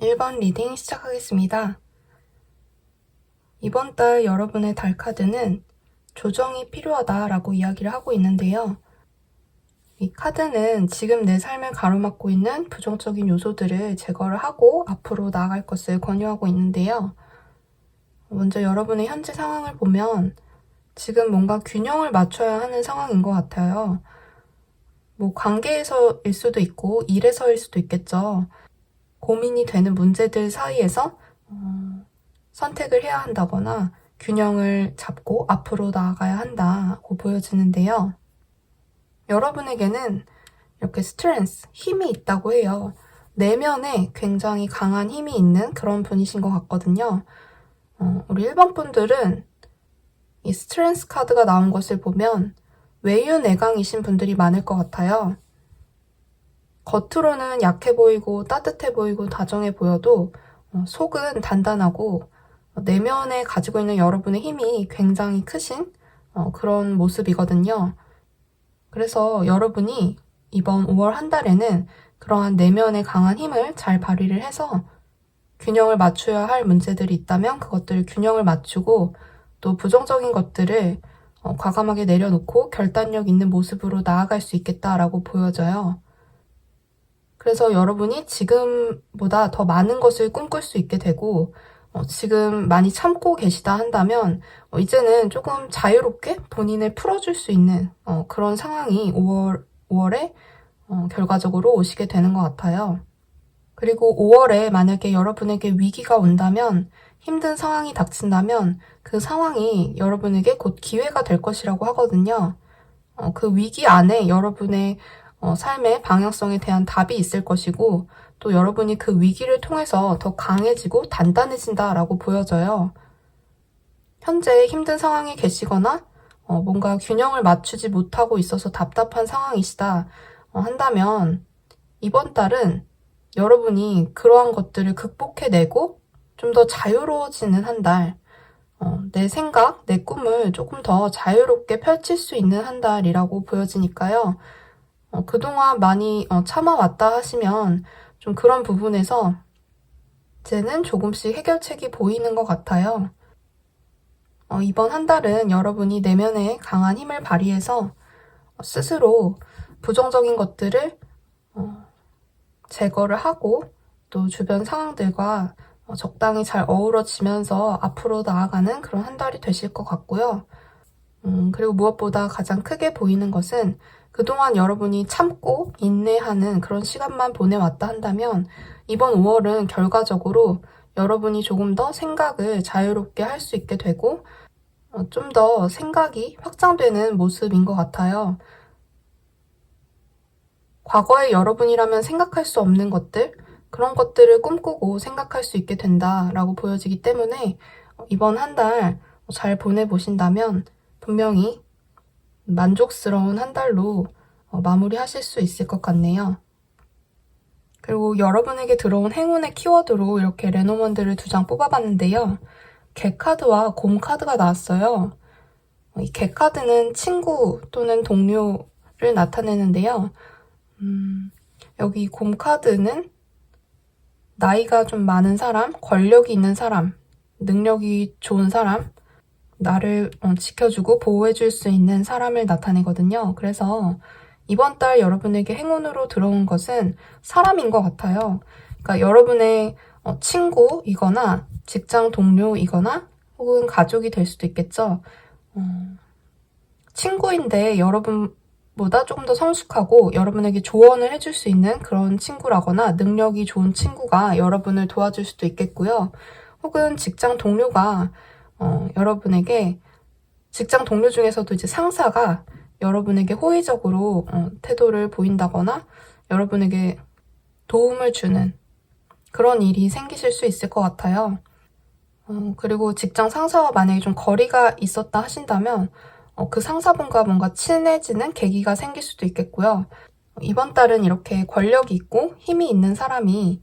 1번 리딩 시작하겠습니다. 이번 달 여러분의 달 카드는 조정이 필요하다라고 이야기를 하고 있는데요. 이 카드는 지금 내 삶을 가로막고 있는 부정적인 요소들을 제거를 하고 앞으로 나아갈 것을 권유하고 있는데요. 먼저 여러분의 현재 상황을 보면 지금 뭔가 균형을 맞춰야 하는 상황인 것 같아요. 관계에서일 수도 있고 일에서일 수도 있겠죠. 고민이 되는 문제들 사이에서 선택을 해야 한다거나 균형을 잡고 앞으로 나아가야 한다고 보여지는데요. 여러분에게는 이렇게 스트렝스, 힘이 있다고 해요. 내면에 굉장히 강한 힘이 있는 그런 분이신 것 같거든요. 우리 1번 분들은 이 스트렝스 카드가 나온 것을 보면 외유내강이신 분들이 많을 것 같아요. 겉으로는 약해 보이고 따뜻해 보이고 다정해 보여도 속은 단단하고 내면에 가지고 있는 여러분의 힘이 굉장히 크신 그런 모습이거든요. 그래서 여러분이 이번 5월 한 달에는 그러한 내면의 강한 힘을 잘 발휘를 해서 균형을 맞춰야 할 문제들이 있다면 그것들을 균형을 맞추고 또 부정적인 것들을 과감하게 내려놓고 결단력 있는 모습으로 나아갈 수 있겠다라고 보여져요. 그래서 여러분이 지금보다 더 많은 것을 꿈꿀 수 있게 되고 지금 많이 참고 계시다 한다면 이제는 조금 자유롭게 본인을 풀어줄 수 있는 그런 상황이 5월에 결과적으로 오시게 되는 것 같아요. 그리고 5월에 만약에 여러분에게 위기가 온다면 힘든 상황이 닥친다면 그 상황이 여러분에게 곧 기회가 될 것이라고 하거든요. 그 위기 안에 여러분의 삶의 방향성에 대한 답이 있을 것이고 또 여러분이 그 위기를 통해서 더 강해지고 단단해진다라고 보여져요. 현재 힘든 상황에 계시거나 뭔가 균형을 맞추지 못하고 있어서 답답한 상황이시다 한다면 이번 달은 여러분이 그러한 것들을 극복해내고 좀 더 자유로워지는 한 달, 내 생각, 내 꿈을 조금 더 자유롭게 펼칠 수 있는 한 달이라고 보여지니까요. 그동안 많이 참아왔다 하시면 좀 그런 부분에서 이제는 조금씩 해결책이 보이는 것 같아요. 이번 한 달은 여러분이 내면에 강한 힘을 발휘해서 스스로 부정적인 것들을 제거를 하고 또 주변 상황들과 적당히 잘 어우러지면서 앞으로 나아가는 그런 한 달이 되실 것 같고요. 그리고 무엇보다 가장 크게 보이는 것은 그동안 여러분이 참고 인내하는 그런 시간만 보내왔다 한다면 이번 5월은 결과적으로 여러분이 조금 더 생각을 자유롭게 할 수 있게 되고 좀 더 생각이 확장되는 모습인 것 같아요. 과거의 여러분이라면 생각할 수 없는 것들, 그런 것들을 꿈꾸고 생각할 수 있게 된다라고 보여지기 때문에 이번 한 달 잘 보내보신다면 분명히 만족스러운 한 달로 마무리하실 수 있을 것 같네요. 그리고 여러분에게 들어온 행운의 키워드로 이렇게 레노먼드를 2장 뽑아봤는데요. 개 카드와 곰 카드가 나왔어요. 이 개 카드는 친구 또는 동료를 나타내는데요. 여기 곰 카드는 나이가 좀 많은 사람, 권력이 있는 사람, 능력이 좋은 사람, 나를 지켜주고 보호해줄 수 있는 사람을 나타내거든요. 그래서 이번 달 여러분에게 행운으로 들어온 것은 사람인 것 같아요. 그러니까 여러분의 친구이거나 직장 동료이거나 혹은 가족이 될 수도 있겠죠. 친구인데 여러분보다 조금 더 성숙하고 여러분에게 조언을 해줄 수 있는 그런 친구라거나 능력이 좋은 친구가 여러분을 도와줄 수도 있겠고요. 혹은 직장 동료가 여러분에게 직장 동료 중에서도 이제 상사가 여러분에게 호의적으로 태도를 보인다거나 여러분에게 도움을 주는 그런 일이 생기실 수 있을 것 같아요. 그리고 직장 상사와 만약에 좀 거리가 있었다 하신다면 그 상사분과 뭔가 친해지는 계기가 생길 수도 있겠고요. 이번 달은 이렇게 권력이 있고 힘이 있는 사람이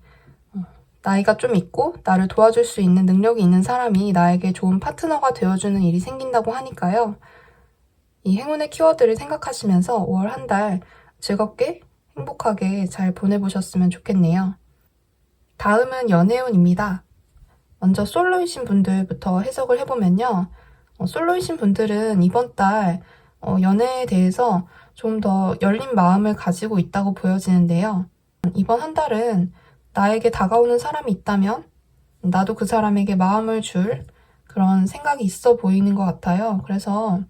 나이가 좀 있고 나를 도와줄 수 있는 능력이 있는 사람이 나에게 좋은 파트너가 되어주는 일이 생긴다고 하니까요. 이 행운의 키워드를 생각하시면서 5월 한 달 즐겁게 행복하게 잘 보내보셨으면 좋겠네요. 다음은 연애운입니다. 먼저 솔로이신 분들부터 해석을 해보면요. 솔로이신 분들은 이번 달 연애에 대해서 좀 더 열린 마음을 가지고 있다고 보여지는데요. 이번 한 달은 나에게 다가오는 사람이 있다면 나도 그 사람에게 마음을 줄 그런 생각이 있어 보이는 것 같아요. 그래서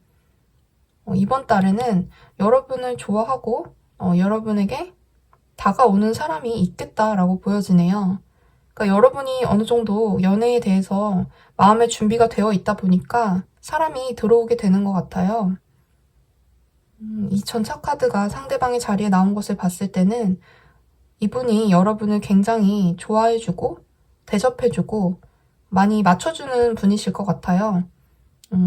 이번 달에는 여러분을 좋아하고 여러분에게 다가오는 사람이 있겠다라고 보여지네요. 그러니까 여러분이 어느 정도 연애에 대해서 마음의 준비가 되어 있다 보니까 사람이 들어오게 되는 것 같아요. 이 전차 카드가 상대방의 자리에 나온 것을 봤을 때는 이분이 여러분을 굉장히 좋아해주고 대접해주고 많이 맞춰주는 분이실 것 같아요.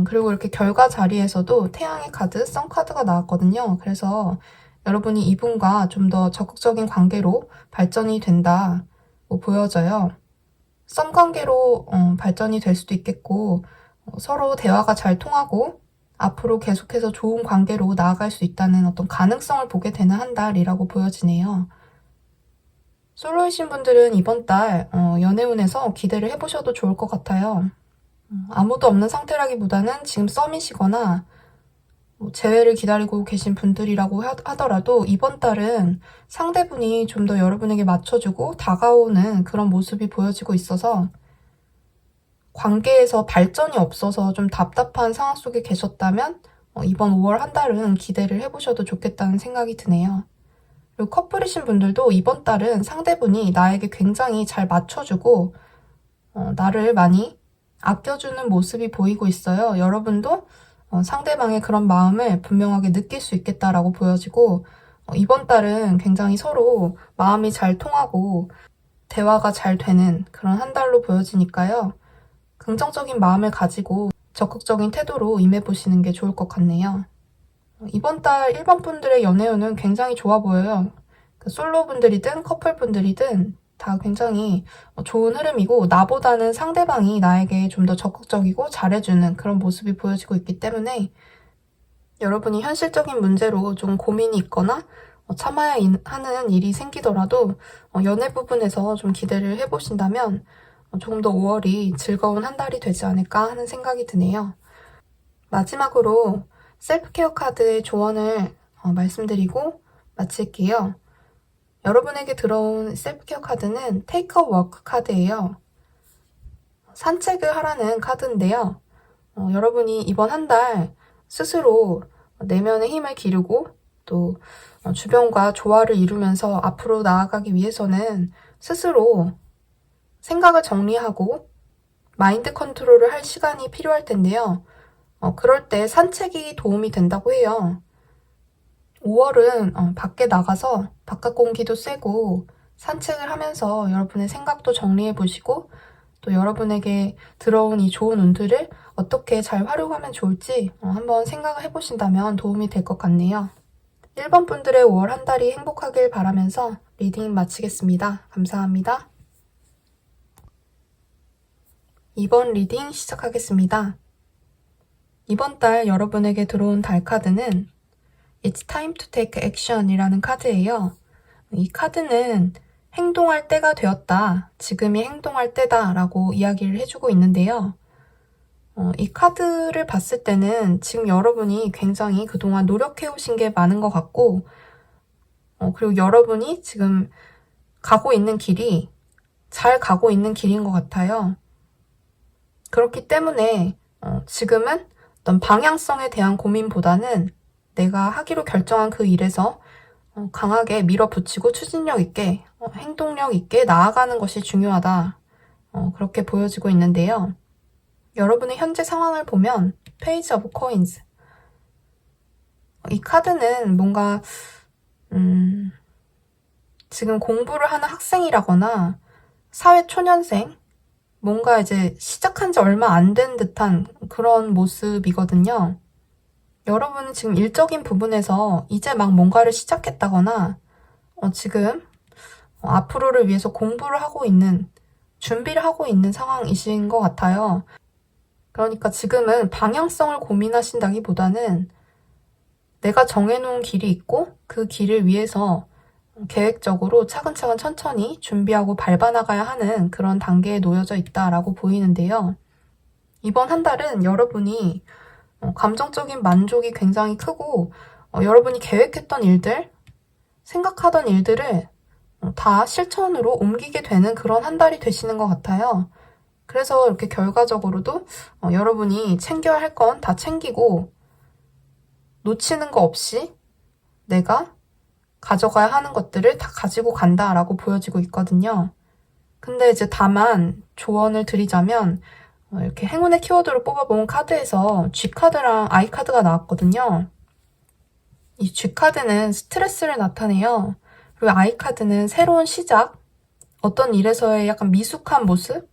그리고 이렇게 결과 자리에서도 태양의 카드, 선 카드가 나왔거든요. 그래서 여러분이 이분과 좀 더 적극적인 관계로 발전이 된다고 보여져요. 썸 관계로 발전이 될 수도 있겠고 서로 대화가 잘 통하고 앞으로 계속해서 좋은 관계로 나아갈 수 있다는 어떤 가능성을 보게 되는 한 달이라고 보여지네요. 솔로이신 분들은 이번 달 연애운에서 기대를 해보셔도 좋을 것 같아요. 아무도 없는 상태라기보다는 지금 썸이시거나 재회를 기다리고 계신 분들이라고 하더라도 이번 달은 상대분이 좀 더 여러분에게 맞춰주고 다가오는 그런 모습이 보여지고 있어서 관계에서 발전이 없어서 좀 답답한 상황 속에 계셨다면 이번 5월 한 달은 기대를 해보셔도 좋겠다는 생각이 드네요. 그리고 커플이신 분들도 이번 달은 상대분이 나에게 굉장히 잘 맞춰주고 나를 많이 아껴주는 모습이 보이고 있어요. 여러분도 상대방의 그런 마음을 분명하게 느낄 수 있겠다라고 보여지고 이번 달은 굉장히 서로 마음이 잘 통하고 대화가 잘 되는 그런 한 달로 보여지니까요. 긍정적인 마음을 가지고 적극적인 태도로 임해보시는 게 좋을 것 같네요. 이번 달 1번 분들의 연애운은 굉장히 좋아 보여요. 솔로 분들이든 커플 분들이든 다 굉장히 좋은 흐름이고 나보다는 상대방이 나에게 좀 더 적극적이고 잘해주는 그런 모습이 보여지고 있기 때문에 여러분이 현실적인 문제로 좀 고민이 있거나 참아야 하는 일이 생기더라도 연애 부분에서 좀 기대를 해보신다면 조금 더 5월이 즐거운 한 달이 되지 않을까 하는 생각이 드네요. 마지막으로 셀프케어 카드의 조언을 말씀드리고 마칠게요. 여러분에게 들어온 셀프케어 카드는 Take a Walk 카드예요. 산책을 하라는 카드인데요. 여러분이 이번 한 달 스스로 내면의 힘을 기르고 또 주변과 조화를 이루면서 앞으로 나아가기 위해서는 스스로 생각을 정리하고 마인드 컨트롤을 할 시간이 필요할 텐데요. 그럴 때 산책이 도움이 된다고 해요. 5월은 밖에 나가서 바깥 공기도 쐬고 산책을 하면서 여러분의 생각도 정리해 보시고 또 여러분에게 들어온 이 좋은 운들을 어떻게 잘 활용하면 좋을지 한번 생각을 해보신다면 도움이 될 것 같네요. 1번 분들의 5월 한 달이 행복하길 바라면서 리딩 마치겠습니다. 감사합니다. 2번 리딩 시작하겠습니다. 이번 달 여러분에게 들어온 달 카드는 It's time to take action 이라는 카드예요. 이 카드는 행동할 때가 되었다, 지금이 행동할 때다 라고 이야기를 해주고 있는데요. 이 카드를 봤을 때는 지금 여러분이 굉장히 그동안 노력해 오신 게 많은 것 같고 그리고 여러분이 지금 가고 있는 길이 잘 가고 있는 길인 것 같아요. 그렇기 때문에 지금은 어떤 방향성에 대한 고민보다는 내가 하기로 결정한 그 일에서 강하게 밀어붙이고 추진력 있게 행동력 있게 나아가는 것이 중요하다. 그렇게 보여지고 있는데요. 여러분의 현재 상황을 보면 페이지 오브 코인즈 이 카드는 뭔가 지금 공부를 하는 학생이라거나 사회 초년생 뭔가 이제 시작한 지 얼마 안 된 듯한 그런 모습이거든요. 여러분은 지금 일적인 부분에서 이제 막 뭔가를 시작했다거나 지금 앞으로를 위해서 공부를 하고 있는, 준비를 하고 있는 상황이신 것 같아요. 그러니까 지금은 방향성을 고민하신다기보다는 내가 정해놓은 길이 있고 그 길을 위해서 계획적으로 차근차근 천천히 준비하고 밟아나가야 하는 그런 단계에 놓여져 있다라고 보이는데요. 이번 한 달은 여러분이 감정적인 만족이 굉장히 크고 여러분이 계획했던 일들, 생각하던 일들을 다 실천으로 옮기게 되는 그런 한 달이 되시는 것 같아요. 그래서 이렇게 결과적으로도 여러분이 챙겨야 할 건 다 챙기고 놓치는 거 없이 내가 가져가야 하는 것들을 다 가지고 간다라고 보여지고 있거든요. 근데 이제 다만 조언을 드리자면 이렇게 행운의 키워드로 뽑아본 카드에서 G카드랑 I카드가 나왔거든요. 이 G카드는 스트레스를 나타내요. 그리고 I카드는 새로운 시작, 어떤 일에서의 약간 미숙한 모습,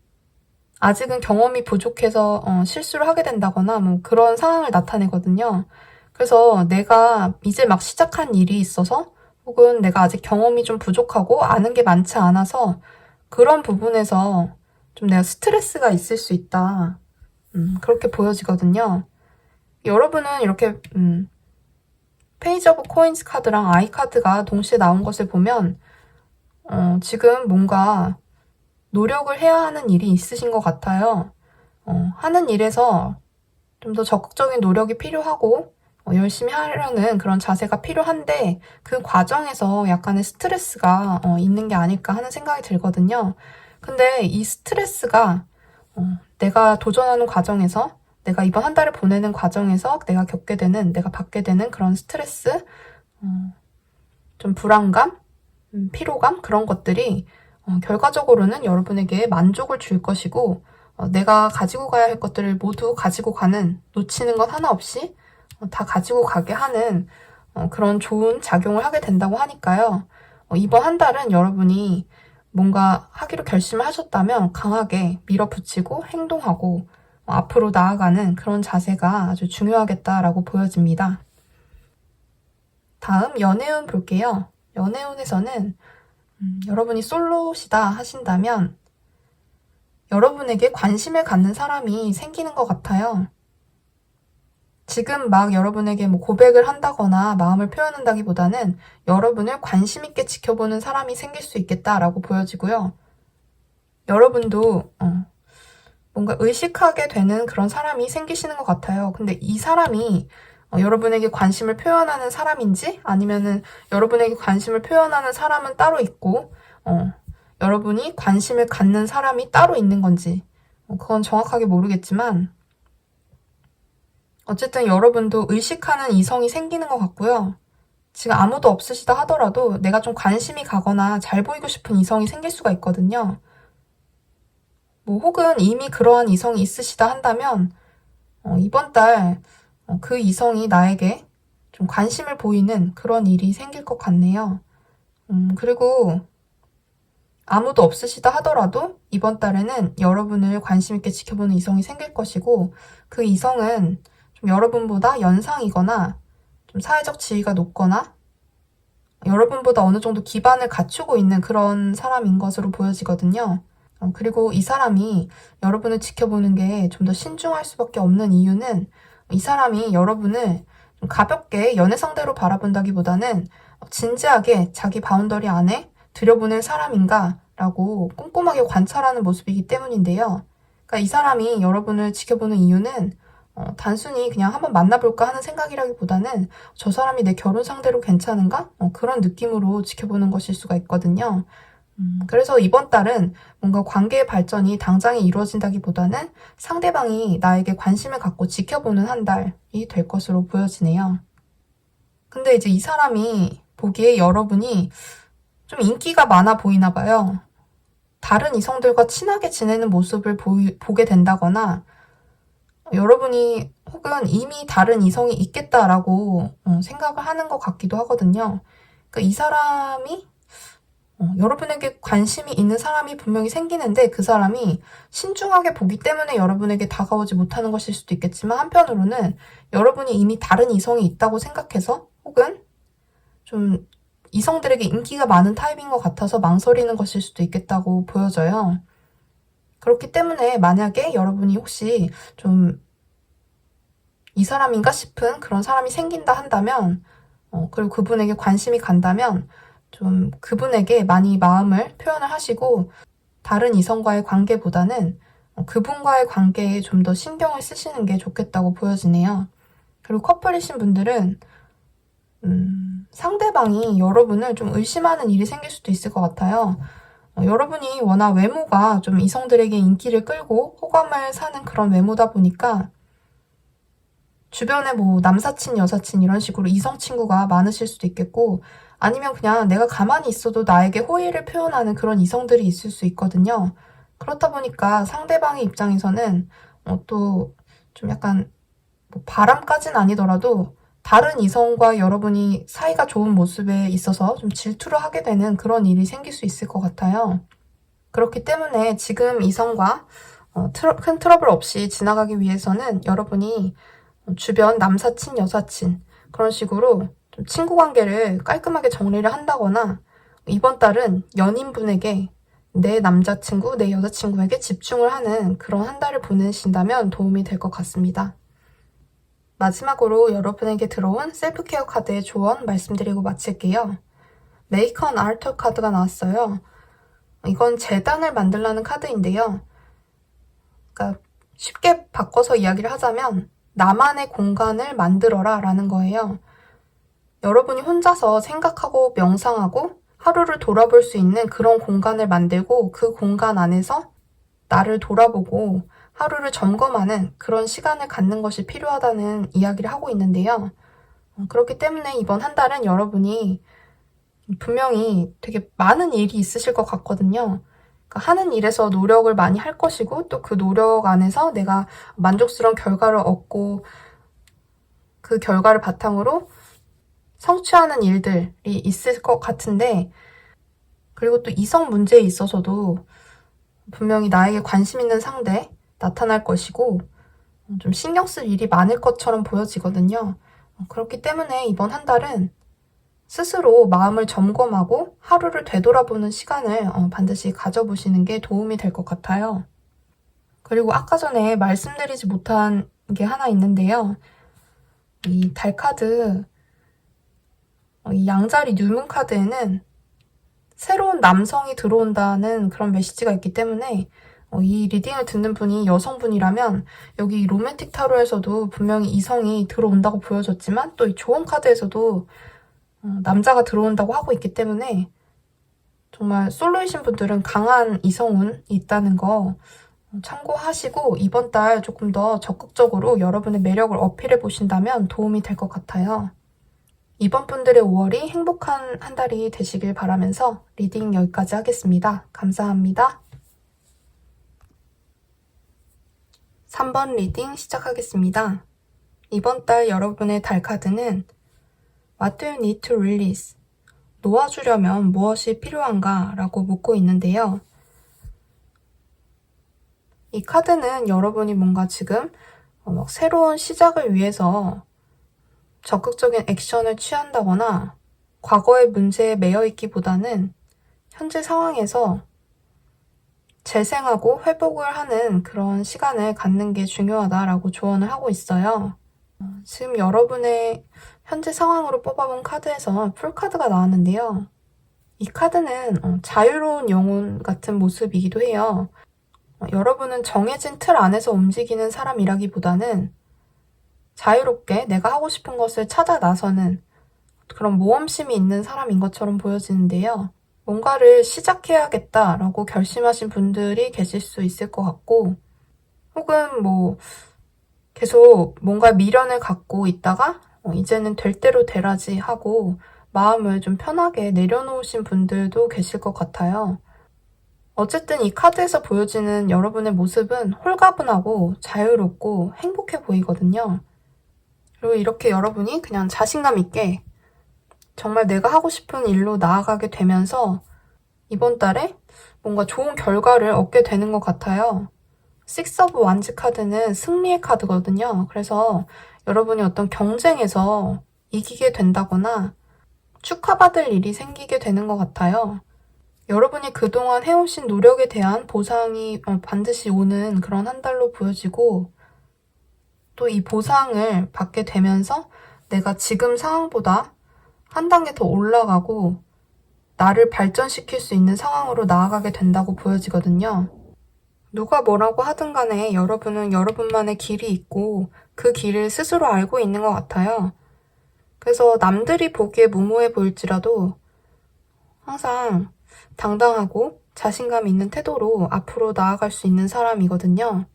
아직은 경험이 부족해서 실수를 하게 된다거나 뭐 그런 상황을 나타내거든요. 그래서 내가 이제 막 시작한 일이 있어서 혹은 내가 아직 경험이 좀 부족하고 아는 게 많지 않아서 그런 부분에서 좀 내가 스트레스가 있을 수 있다. 그렇게 보여지거든요. 여러분은 이렇게 페이지 오브 코인스 카드랑 아이 카드가 동시에 나온 것을 보면 지금 뭔가 노력을 해야 하는 일이 있으신 것 같아요. 하는 일에서 좀 더 적극적인 노력이 필요하고 열심히 하려는 그런 자세가 필요한데 그 과정에서 약간의 스트레스가 있는 게 아닐까 하는 생각이 들거든요. 근데 이 스트레스가 내가 도전하는 과정에서 내가 이번 한 달을 보내는 과정에서 내가 겪게 되는, 내가 받게 되는 그런 스트레스, 좀 불안감, 피로감 그런 것들이 결과적으로는 여러분에게 만족을 줄 것이고 내가 가지고 가야 할 것들을 모두 가지고 가는, 놓치는 것 하나 없이 다 가지고 가게 하는 그런 좋은 작용을 하게 된다고 하니까요. 이번 한 달은 여러분이 뭔가 하기로 결심을 하셨다면 강하게 밀어붙이고 행동하고 앞으로 나아가는 그런 자세가 아주 중요하겠다라고 보여집니다. 다음 연애운 볼게요. 연애운에서는 여러분이 솔로시다 하신다면 여러분에게 관심을 갖는 사람이 생기는 것 같아요. 지금 막 여러분에게 뭐 고백을 한다거나 마음을 표현한다기보다는 여러분을 관심 있게 지켜보는 사람이 생길 수 있겠다라고 보여지고요. 여러분도 뭔가 의식하게 되는 그런 사람이 생기시는 것 같아요. 근데 이 사람이 여러분에게 관심을 표현하는 사람인지 아니면은 여러분에게 관심을 표현하는 사람은 따로 있고 여러분이 관심을 갖는 사람이 따로 있는 건지 그건 정확하게 모르겠지만 어쨌든 여러분도 의식하는 이성이 생기는 것 같고요. 지금 아무도 없으시다 하더라도 내가 좀 관심이 가거나 잘 보이고 싶은 이성이 생길 수가 있거든요. 뭐 혹은 이미 그러한 이성이 있으시다 한다면 이번 달 그 이성이 나에게 좀 관심을 보이는 그런 일이 생길 것 같네요. 그리고 아무도 없으시다 하더라도 이번 달에는 여러분을 관심 있게 지켜보는 이성이 생길 것이고 그 이성은 좀 여러분보다 연상이거나 좀 사회적 지위가 높거나 여러분보다 어느 정도 기반을 갖추고 있는 그런 사람인 것으로 보여지거든요. 그리고 이 사람이 여러분을 지켜보는 게 좀 더 신중할 수밖에 없는 이유는 이 사람이 여러분을 좀 가볍게 연애 상대로 바라본다기보다는 진지하게 자기 바운더리 안에 들여보낼 사람인가 라고 꼼꼼하게 관찰하는 모습이기 때문인데요. 그러니까 이 사람이 여러분을 지켜보는 이유는 단순히 그냥 한번 만나볼까 하는 생각이라기보다는 저 사람이 내 결혼 상대로 괜찮은가? 그런 느낌으로 지켜보는 것일 수가 있거든요. 그래서 이번 달은 뭔가 관계의 발전이 당장에 이루어진다기보다는 상대방이 나에게 관심을 갖고 지켜보는 한 달이 될 것으로 보여지네요. 근데 이제 이 사람이 보기에 여러분이 좀 인기가 많아 보이나 봐요. 다른 이성들과 친하게 지내는 모습을 보게 된다거나 여러분이 혹은 이미 다른 이성이 있겠다라고 생각을 하는 것 같기도 하거든요. 그러니까 이 사람이 여러분에게 관심이 있는 사람이 분명히 생기는데 그 사람이 신중하게 보기 때문에 여러분에게 다가오지 못하는 것일 수도 있겠지만 한편으로는 여러분이 이미 다른 이성이 있다고 생각해서 혹은 좀 이성들에게 인기가 많은 타입인 것 같아서 망설이는 것일 수도 있겠다고 보여져요. 그렇기 때문에 만약에 여러분이 혹시 좀 이 사람인가 싶은 그런 사람이 생긴다 한다면 그리고 그분에게 관심이 간다면 좀 그분에게 많이 마음을 표현을 하시고 다른 이성과의 관계보다는 그분과의 관계에 좀 더 신경을 쓰시는 게 좋겠다고 보여지네요. 그리고 커플이신 분들은 상대방이 여러분을 좀 의심하는 일이 생길 수도 있을 것 같아요. 여러분이 워낙 외모가 좀 이성들에게 인기를 끌고 호감을 사는 그런 외모다 보니까 주변에 뭐 남사친, 여사친 이런 식으로 이성 친구가 많으실 수도 있겠고 아니면 그냥 내가 가만히 있어도 나에게 호의를 표현하는 그런 이성들이 있을 수 있거든요. 그렇다 보니까 상대방의 입장에서는 또 좀 약간 뭐 바람까진 아니더라도 다른 이성과 여러분이 사이가 좋은 모습에 있어서 좀 질투를 하게 되는 그런 일이 생길 수 있을 것 같아요. 그렇기 때문에 지금 이성과 큰 트러블 없이 지나가기 위해서는 여러분이 주변 남사친, 여사친 그런 식으로 좀 친구 관계를 깔끔하게 정리를 한다거나 이번 달은 연인분에게 내 남자친구, 내 여자친구에게 집중을 하는 그런 한 달을 보내신다면 도움이 될 것 같습니다. 마지막으로 여러분에게 들어온 셀프케어 카드의 조언 말씀드리고 마칠게요. Make an altar 카드가 나왔어요. 이건 재단을 만들라는 카드인데요. 그러니까 쉽게 바꿔서 이야기를 하자면 나만의 공간을 만들어라 라는 거예요. 여러분이 혼자서 생각하고 명상하고 하루를 돌아볼 수 있는 그런 공간을 만들고 그 공간 안에서 나를 돌아보고 하루를 점검하는 그런 시간을 갖는 것이 필요하다는 이야기를 하고 있는데요. 그렇기 때문에 이번 한 달은 여러분이 분명히 되게 많은 일이 있으실 것 같거든요. 그러니까 하는 일에서 노력을 많이 할 것이고 또 그 노력 안에서 내가 만족스러운 결과를 얻고 그 결과를 바탕으로 성취하는 일들이 있을 것 같은데 그리고 또 이성 문제에 있어서도 분명히 나에게 관심 있는 상대 나타날 것이고 좀 신경 쓸 일이 많을 것처럼 보여지거든요. 그렇기 때문에 이번 한 달은 스스로 마음을 점검하고 하루를 되돌아보는 시간을 반드시 가져보시는 게 도움이 될 것 같아요. 그리고 아까 전에 말씀드리지 못한 게 하나 있는데요. 이 달 카드, 이 양자리 뉴문 카드에는 새로운 남성이 들어온다는 그런 메시지가 있기 때문에 이 리딩을 듣는 분이 여성분이라면 여기 로맨틱 타로에서도 분명히 이성이 들어온다고 보여졌지만 또 이 조언 카드에서도 남자가 들어온다고 하고 있기 때문에 정말 솔로이신 분들은 강한 이성운이 있다는 거 참고하시고 이번 달 조금 더 적극적으로 여러분의 매력을 어필해 보신다면 도움이 될 것 같아요. 이번 분들의 5월이 행복한 한 달이 되시길 바라면서 리딩 여기까지 하겠습니다. 감사합니다. 3번 리딩 시작하겠습니다. 이번 달 여러분의 달 카드는 What do you need to release? 놓아주려면 무엇이 필요한가? 라고 묻고 있는데요. 이 카드는 여러분이 뭔가 지금 새로운 시작을 위해서 적극적인 액션을 취한다거나 과거의 문제에 매여 있기보다는 현재 상황에서 재생하고 회복을 하는 그런 시간을 갖는 게 중요하다라고 조언을 하고 있어요. 지금 여러분의 현재 상황으로 뽑아본 카드에서 풀카드가 나왔는데요. 이 카드는 자유로운 영혼 같은 모습이기도 해요. 여러분은 정해진 틀 안에서 움직이는 사람이라기보다는 자유롭게 내가 하고 싶은 것을 찾아 나서는 그런 모험심이 있는 사람인 것처럼 보여지는데요. 뭔가를 시작해야겠다라고 결심하신 분들이 계실 수 있을 것 같고 혹은 뭐 계속 뭔가 미련을 갖고 있다가 이제는 될 대로 되라지 하고 마음을 좀 편하게 내려놓으신 분들도 계실 것 같아요. 어쨌든 이 카드에서 보여지는 여러분의 모습은 홀가분하고 자유롭고 행복해 보이거든요. 그리고 이렇게 여러분이 그냥 자신감 있게 정말 내가 하고 싶은 일로 나아가게 되면서 이번 달에 뭔가 좋은 결과를 얻게 되는 것 같아요. 식스 오브 완즈 카드는 승리의 카드거든요. 그래서 여러분이 어떤 경쟁에서 이기게 된다거나 축하받을 일이 생기게 되는 것 같아요. 여러분이 그동안 해오신 노력에 대한 보상이 반드시 오는 그런 한 달로 보여지고 또 이 보상을 받게 되면서 내가 지금 상황보다 한 단계 더 올라가고 나를 발전시킬 수 있는 상황으로 나아가게 된다고 보여지거든요. 누가 뭐라고 하든 간에 여러분은 여러분만의 길이 있고 그 길을 스스로 알고 있는 것 같아요. 그래서 남들이 보기에 무모해 보일지라도 항상 당당하고 자신감 있는 태도로 앞으로 나아갈 수 있는 사람이거든요.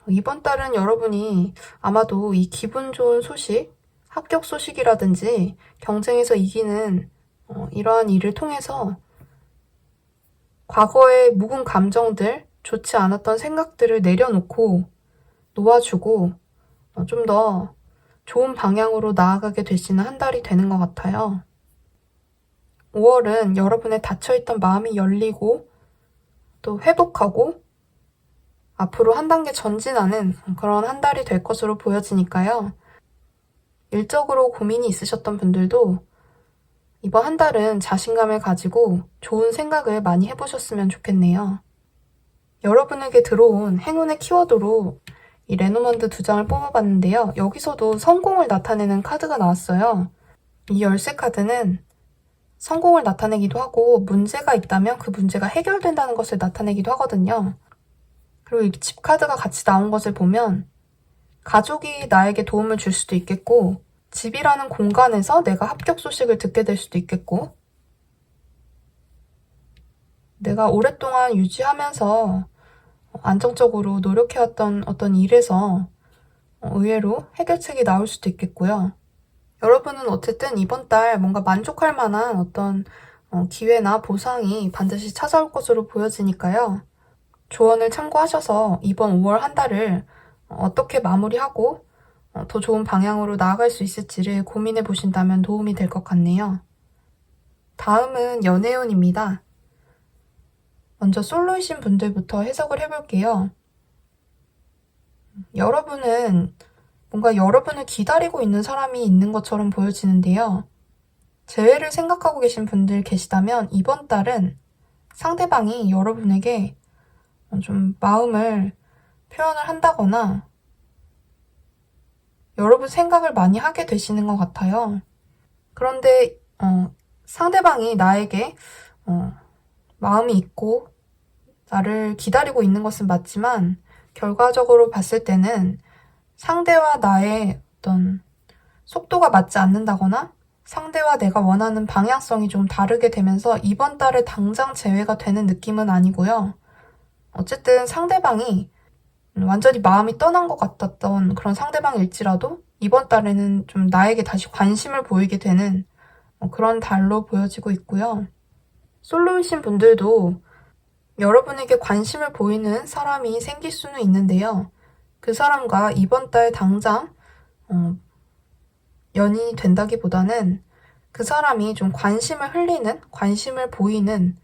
이번 달은 여러분이 아마도 이 기분 좋은 소식, 합격 소식이라든지 경쟁에서 이기는 이러한 일을 통해서 과거의 묵은 감정들, 좋지 않았던 생각들을 내려놓고 놓아주고 좀 더 좋은 방향으로 나아가게 되시는 한 달이 되는 것 같아요. 5월은 여러분의 닫혀있던 마음이 열리고 또 회복하고 앞으로 한 단계 전진하는 그런 한 달이 될 것으로 보여지니까요. 일적으로 고민이 있으셨던 분들도 이번 한 달은 자신감을 가지고 좋은 생각을 많이 해보셨으면 좋겠네요. 여러분에게 들어온 행운의 키워드로 이 레노먼드 2장을 뽑아봤는데요. 여기서도 성공을 나타내는 카드가 나왔어요. 이 열쇠 카드는 성공을 나타내기도 하고 문제가 있다면 그 문제가 해결된다는 것을 나타내기도 하거든요. 그리고 이 집 카드가 같이 나온 것을 보면 가족이 나에게 도움을 줄 수도 있겠고 집이라는 공간에서 내가 합격 소식을 듣게 될 수도 있겠고 내가 오랫동안 유지하면서 안정적으로 노력해왔던 어떤 일에서 의외로 해결책이 나올 수도 있겠고요. 여러분은 어쨌든 이번 달 뭔가 만족할 만한 어떤 기회나 보상이 반드시 찾아올 것으로 보여지니까요. 조언을 참고하셔서 이번 5월 한 달을 어떻게 마무리하고 더 좋은 방향으로 나아갈 수 있을지를 고민해 보신다면 도움이 될 것 같네요. 다음은 연애운입니다. 먼저 솔로이신 분들부터 해석을 해볼게요. 여러분은 뭔가 여러분을 기다리고 있는 사람이 있는 것처럼 보여지는데요. 재회를 생각하고 계신 분들 계시다면 이번 달은 상대방이 여러분에게 좀 마음을 표현을 한다거나 여러분 생각을 많이 하게 되시는 것 같아요. 그런데 상대방이 나에게 마음이 있고 나를 기다리고 있는 것은 맞지만 결과적으로 봤을 때는 상대와 나의 어떤 속도가 맞지 않는다거나 상대와 내가 원하는 방향성이 좀 다르게 되면서 이번 달에 당장 재회가 되는 느낌은 아니고요. 어쨌든 상대방이 완전히 마음이 떠난 것 같았던 그런 상대방일지라도 이번 달에는 좀 나에게 다시 관심을 보이게 되는 그런 달로 보여지고 있고요. 솔로이신 분들도 여러분에게 관심을 보이는 사람이 생길 수는 있는데요. 그 사람과 이번 달 당장 연인이 된다기보다는 그 사람이 좀 관심을 흘리는, 관심을 보이는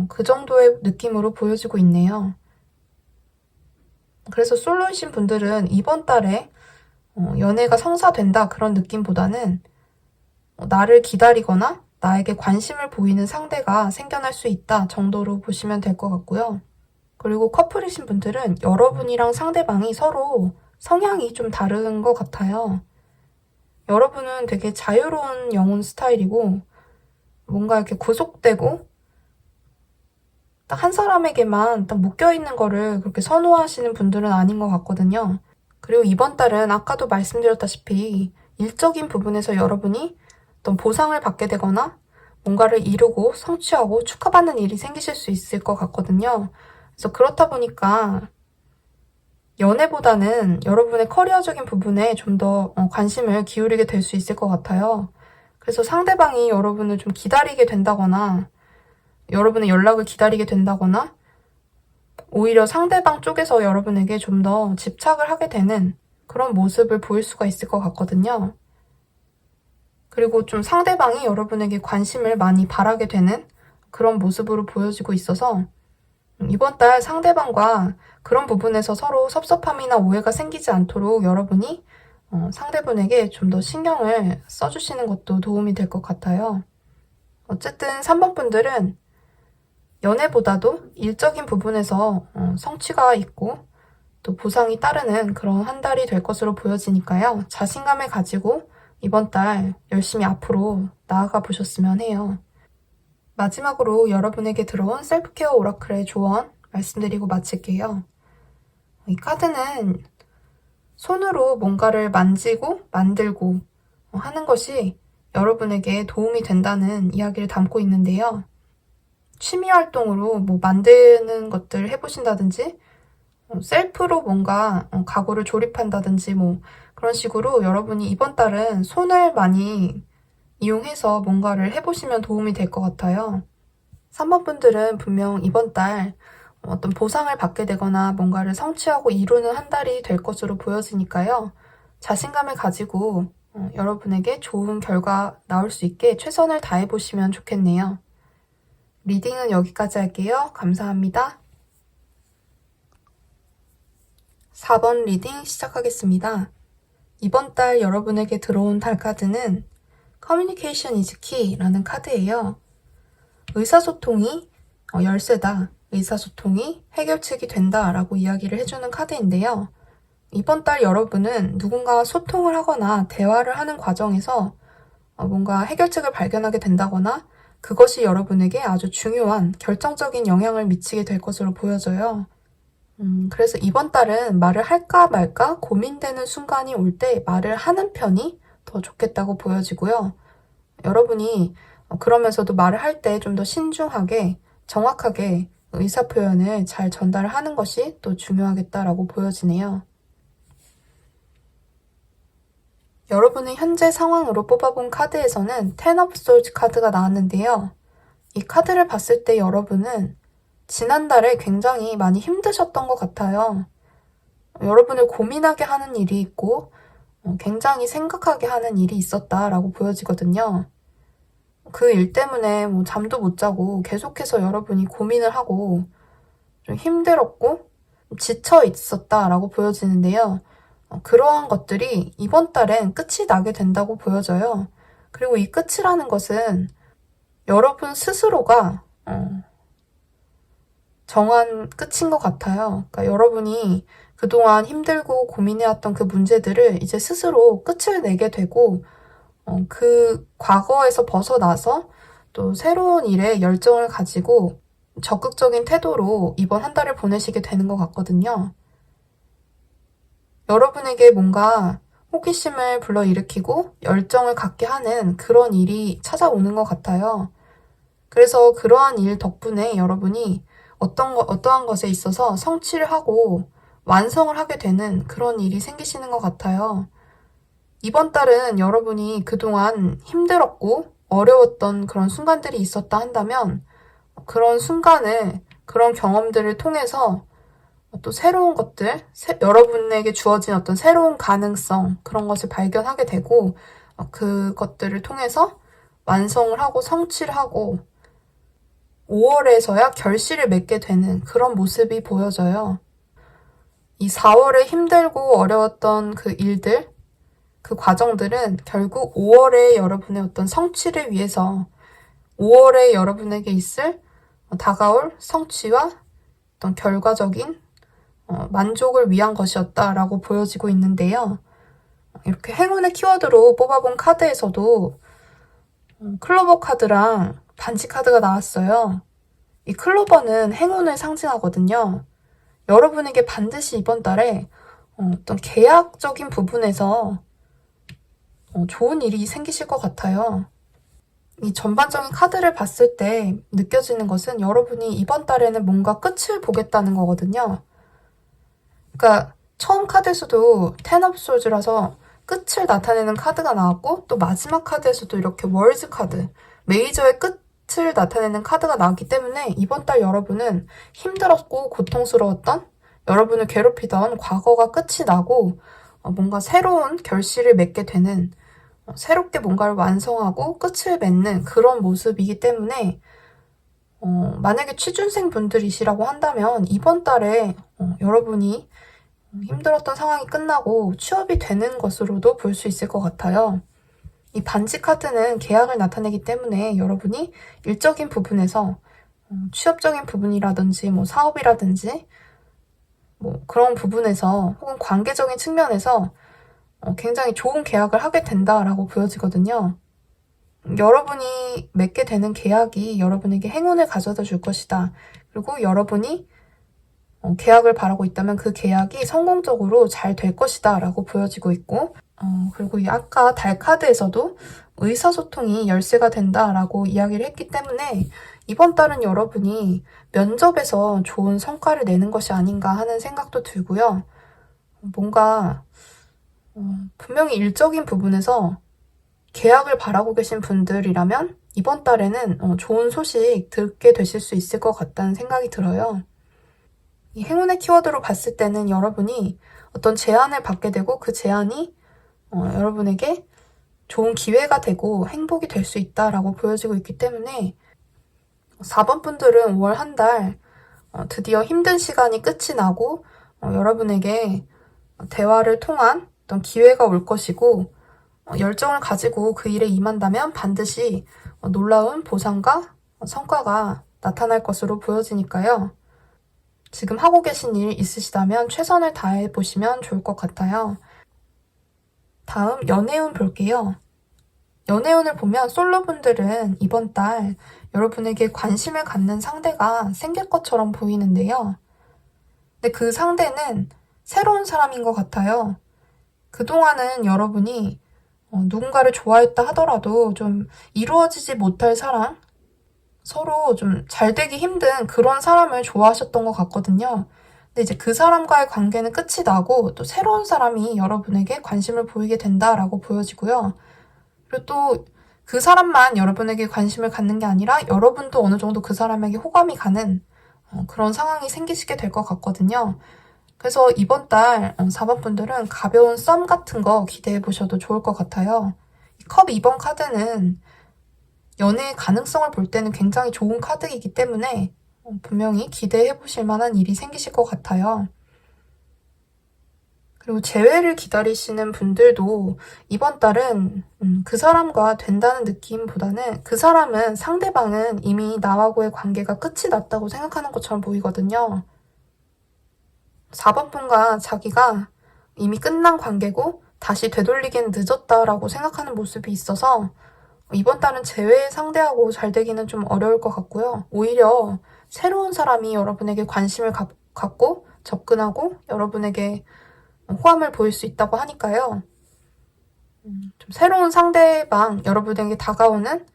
그 정도의 느낌으로 보여지고 있네요. 그래서 솔로이신 분들은 이번 달에 연애가 성사된다 그런 느낌보다는 나를 기다리거나 나에게 관심을 보이는 상대가 생겨날 수 있다 정도로 보시면 될 것 같고요. 그리고 커플이신 분들은 여러분이랑 상대방이 서로 성향이 좀 다른 것 같아요. 여러분은 되게 자유로운 영혼 스타일이고 뭔가 이렇게 구속되고 딱 한 사람에게만 딱 묶여있는 거를 그렇게 선호하시는 분들은 아닌 것 같거든요. 그리고 이번 달은 아까도 말씀드렸다시피 일적인 부분에서 여러분이 어떤 보상을 받게 되거나 뭔가를 이루고 성취하고 축하받는 일이 생기실 수 있을 것 같거든요. 그래서 그렇다 보니까 연애보다는 여러분의 커리어적인 부분에 좀 더 관심을 기울이게 될 수 있을 것 같아요. 그래서 상대방이 여러분을 좀 기다리게 된다거나 여러분의 연락을 기다리게 된다거나 오히려 상대방 쪽에서 여러분에게 좀 더 집착을 하게 되는 그런 모습을 보일 수가 있을 것 같거든요. 그리고 좀 상대방이 여러분에게 관심을 많이 바라게 되는 그런 모습으로 보여지고 있어서 이번 달 상대방과 그런 부분에서 서로 섭섭함이나 오해가 생기지 않도록 여러분이 상대분에게 좀 더 신경을 써주시는 것도 도움이 될 것 같아요. 어쨌든 3번 분들은 연애보다도 일적인 부분에서 성취가 있고 또 보상이 따르는 그런 한 달이 될 것으로 보여지니까요. 자신감을 가지고 이번 달 열심히 앞으로 나아가 보셨으면 해요. 마지막으로 여러분에게 들어온 셀프케어 오라클의 조언 말씀드리고 마칠게요. 이 카드는 손으로 뭔가를 만지고 만들고 하는 것이 여러분에게 도움이 된다는 이야기를 담고 있는데요. 취미 활동으로 만드는 것들 해보신다든지 셀프로 뭔가 가구를 조립한다든지 그런 식으로 여러분이 이번 달은 손을 많이 이용해서 뭔가를 해보시면 도움이 될 것 같아요. 3번 분들은 분명 이번 달 어떤 보상을 받게 되거나 뭔가를 성취하고 이루는 한 달이 될 것으로 보여지니까요. 자신감을 가지고 여러분에게 좋은 결과 나올 수 있게 최선을 다해보시면 좋겠네요. 리딩은 여기까지 할게요. 감사합니다. 4번 리딩 시작하겠습니다. 이번 달 여러분에게 들어온 달 카드는 Communication is Key라는 카드예요. 의사소통이 열쇠다. 의사소통이 해결책이 된다 라고 이야기를 해주는 카드인데요. 이번 달 여러분은 누군가와 소통을 하거나 대화를 하는 과정에서 뭔가 해결책을 발견하게 된다거나 그것이 여러분에게 아주 중요한 결정적인 영향을 미치게 될 것으로 보여져요. 그래서 이번 달은 말을 할까 말까 고민되는 순간이 올 때 말을 하는 편이 더 좋겠다고 보여지고요. 여러분이 그러면서도 말을 할 때 좀 더 신중하게 정확하게 의사표현을 잘 전달하는 것이 또 중요하겠다라고 보여지네요. 여러분의 현재 상황으로 뽑아본 카드에서는 Ten of Swords 카드가 나왔는데요. 이 카드를 봤을 때 여러분은 지난달에 굉장히 많이 힘드셨던 것 같아요. 여러분을 고민하게 하는 일이 있고 굉장히 생각하게 하는 일이 있었다라고 보여지거든요. 그 일 때문에 잠도 못 자고 계속해서 여러분이 고민을 하고 좀 힘들었고 지쳐 있었다라고 보여지는데요. 그러한 것들이 이번 달엔 끝이 나게 된다고 보여져요. 그리고 이 끝이라는 것은 여러분 스스로가 정한 끝인 것 같아요. 그러니까 여러분이 그동안 힘들고 고민해왔던 그 문제들을 이제 스스로 끝을 내게 되고 그 과거에서 벗어나서 또 새로운 일에 열정을 가지고 적극적인 태도로 이번 한 달을 보내시게 되는 것 같거든요. 여러분에게 뭔가 호기심을 불러일으키고 열정을 갖게 하는 그런 일이 찾아오는 것 같아요. 그래서 그러한 일 덕분에 여러분이 어떠한 것에 있어서 성취를 하고 완성을 하게 되는 그런 일이 생기시는 것 같아요. 이번 달은 여러분이 그동안 힘들었고 어려웠던 그런 순간들이 있었다 한다면 그런 순간을, 그런 경험들을 통해서 또 새로운 것들, 여러분에게 주어진 어떤 새로운 가능성, 그런 것을 발견하게 되고 그것들을 통해서 완성을 하고 성취를 하고 5월에서야 결실을 맺게 되는 그런 모습이 보여져요. 이 4월에 힘들고 어려웠던 그 일들, 그 과정들은 결국 5월에 여러분의 어떤 성취를 위해서 5월에 여러분에게 있을 다가올 성취와 어떤 결과적인 만족을 위한 것이었다라고 보여지고 있는데요. 이렇게 행운의 키워드로 뽑아본 카드에서도 클로버 카드랑 반지 카드가 나왔어요. 이 클로버는 행운을 상징하거든요. 여러분에게 반드시 이번 달에 어떤 계약적인 부분에서 좋은 일이 생기실 것 같아요. 이 전반적인 카드를 봤을 때 느껴지는 것은 여러분이 이번 달에는 뭔가 끝을 보겠다는 거거든요. 그러니까 처음 카드에서도 Ten of Swords라서 끝을 나타내는 카드가 나왔고 또 마지막 카드에서도 이렇게 월즈 카드, 메이저의 끝을 나타내는 카드가 나왔기 때문에 이번 달 여러분은 힘들었고 고통스러웠던 여러분을 괴롭히던 과거가 끝이 나고 뭔가 새로운 결실을 맺게 되는 새롭게 뭔가를 완성하고 끝을 맺는 그런 모습이기 때문에 만약에 취준생 분들이시라고 한다면 이번 달에 여러분이 힘들었던 상황이 끝나고 취업이 되는 것으로도 볼 수 있을 것 같아요. 이 반지 카드는 계약을 나타내기 때문에 여러분이 일적인 부분에서 취업적인 부분이라든지 사업이라든지 그런 부분에서 혹은 관계적인 측면에서 굉장히 좋은 계약을 하게 된다라고 보여지거든요. 여러분이 맺게 되는 계약이 여러분에게 행운을 가져다 줄 것이다. 그리고 여러분이 계약을 바라고 있다면 그 계약이 성공적으로 잘 될 것이다 라고 보여지고 있고, 그리고 이 아까 달 카드에서도 의사소통이 열쇠가 된다라고 이야기를 했기 때문에 이번 달은 여러분이 면접에서 좋은 성과를 내는 것이 아닌가 하는 생각도 들고요. 뭔가 분명히 일적인 부분에서 계약을 바라고 계신 분들이라면 이번 달에는 좋은 소식 듣게 되실 수 있을 것 같다는 생각이 들어요. 이 행운의 키워드로 봤을 때는 여러분이 어떤 제안을 받게 되고 그 제안이 여러분에게 좋은 기회가 되고 행복이 될 수 있다라고 보여지고 있기 때문에 4번 분들은 5월 한 달 드디어 힘든 시간이 끝이 나고 여러분에게 대화를 통한 어떤 기회가 올 것이고 열정을 가지고 그 일에 임한다면 반드시 놀라운 보상과 성과가 나타날 것으로 보여지니까요. 지금 하고 계신 일 있으시다면 최선을 다해 보시면 좋을 것 같아요. 다음 연애운 볼게요. 연애운을 보면 솔로분들은 이번 달 여러분에게 관심을 갖는 상대가 생길 것처럼 보이는데요. 근데 그 상대는 새로운 사람인 것 같아요. 그동안은 여러분이 누군가를 좋아했다 하더라도 좀 이루어지지 못할 사랑, 서로 좀 잘 되기 힘든 그런 사람을 좋아하셨던 것 같거든요. 근데 이제 그 사람과의 관계는 끝이 나고 또 새로운 사람이 여러분에게 관심을 보이게 된다라고 보여지고요. 그리고 또 그 사람만 여러분에게 관심을 갖는 게 아니라 여러분도 어느 정도 그 사람에게 호감이 가는 그런 상황이 생기시게 될 것 같거든요. 그래서 이번 달 4번 분들은 가벼운 썸 같은 거 기대해 보셔도 좋을 것 같아요. 컵 2번 카드는 연애의 가능성을 볼 때는 굉장히 좋은 카드이기 때문에 분명히 기대해 보실 만한 일이 생기실 것 같아요. 그리고 재회를 기다리시는 분들도 이번 달은 그 사람과 된다는 느낌보다는 그 사람은 상대방은 이미 나하고의 관계가 끝이 났다고 생각하는 것처럼 보이거든요. 4번 분과 자기가 이미 끝난 관계고 다시 되돌리기는 늦었다라고 생각하는 모습이 있어서 이번 달은 재회 상대하고 잘 되기는 좀 어려울 것 같고요. 오히려 새로운 사람이 여러분에게 관심을 갖고 접근하고 여러분에게 호감을 보일 수 있다고 하니까요. 좀 새로운 상대방, 여러분에게 다가오는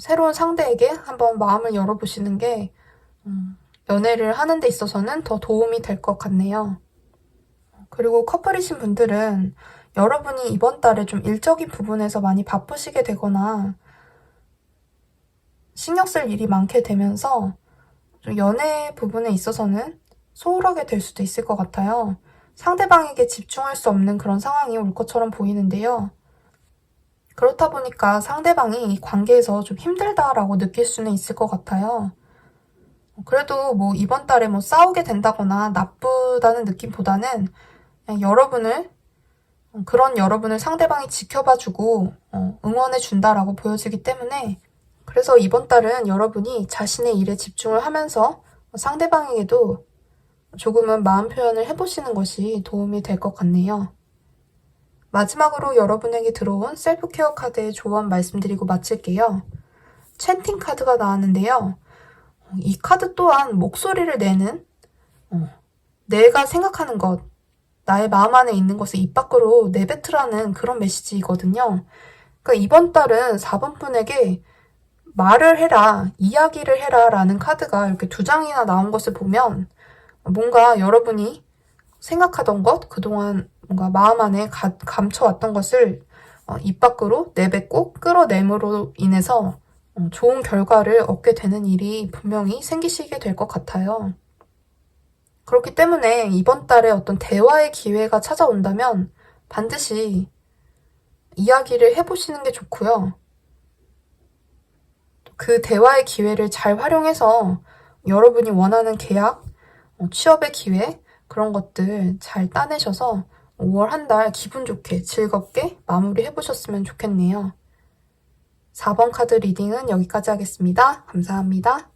새로운 상대에게 한번 마음을 열어보시는 게 연애를 하는 데 있어서는 더 도움이 될 것 같네요. 그리고 커플이신 분들은 여러분이 이번 달에 좀 일적인 부분에서 많이 바쁘시게 되거나 신경 쓸 일이 많게 되면서 좀 연애 부분에 있어서는 소홀하게 될 수도 있을 것 같아요. 상대방에게 집중할 수 없는 그런 상황이 올 것처럼 보이는데요. 그렇다 보니까 상대방이 관계에서 좀 힘들다라고 느낄 수는 있을 것 같아요. 그래도 뭐 이번 달에 뭐 싸우게 된다거나 나쁘다는 느낌보다는 그냥 그런 여러분을 상대방이 지켜봐주고 응원해준다라고 보여지기 때문에 그래서 이번 달은 여러분이 자신의 일에 집중을 하면서 상대방에게도 조금은 마음 표현을 해보시는 것이 도움이 될 것 같네요. 마지막으로 여러분에게 들어온 셀프케어 카드의 조언 말씀드리고 마칠게요. 챈팅 카드가 나왔는데요. 이 카드 또한 목소리를 내는 내가 생각하는 것, 나의 마음 안에 있는 것을 입 밖으로 내뱉으라는 그런 메시지이거든요. 그러니까 이번 달은 4번 분에게 말을 해라, 이야기를 해라 라는 카드가 이렇게 2장이나 나온 것을 보면 뭔가 여러분이 생각하던 것, 그동안 뭔가 마음 안에 감춰왔던 것을 입 밖으로 내뱉고 끌어내므로 인해서 좋은 결과를 얻게 되는 일이 분명히 생기시게 될 것 같아요. 그렇기 때문에 이번 달에 어떤 대화의 기회가 찾아온다면 반드시 이야기를 해보시는 게 좋고요. 그 대화의 기회를 잘 활용해서 여러분이 원하는 계약, 취업의 기회, 그런 것들 잘 따내셔서 5월 한 달 기분 좋게 즐겁게 마무리해보셨으면 좋겠네요. 4번 카드 리딩은 여기까지 하겠습니다. 감사합니다.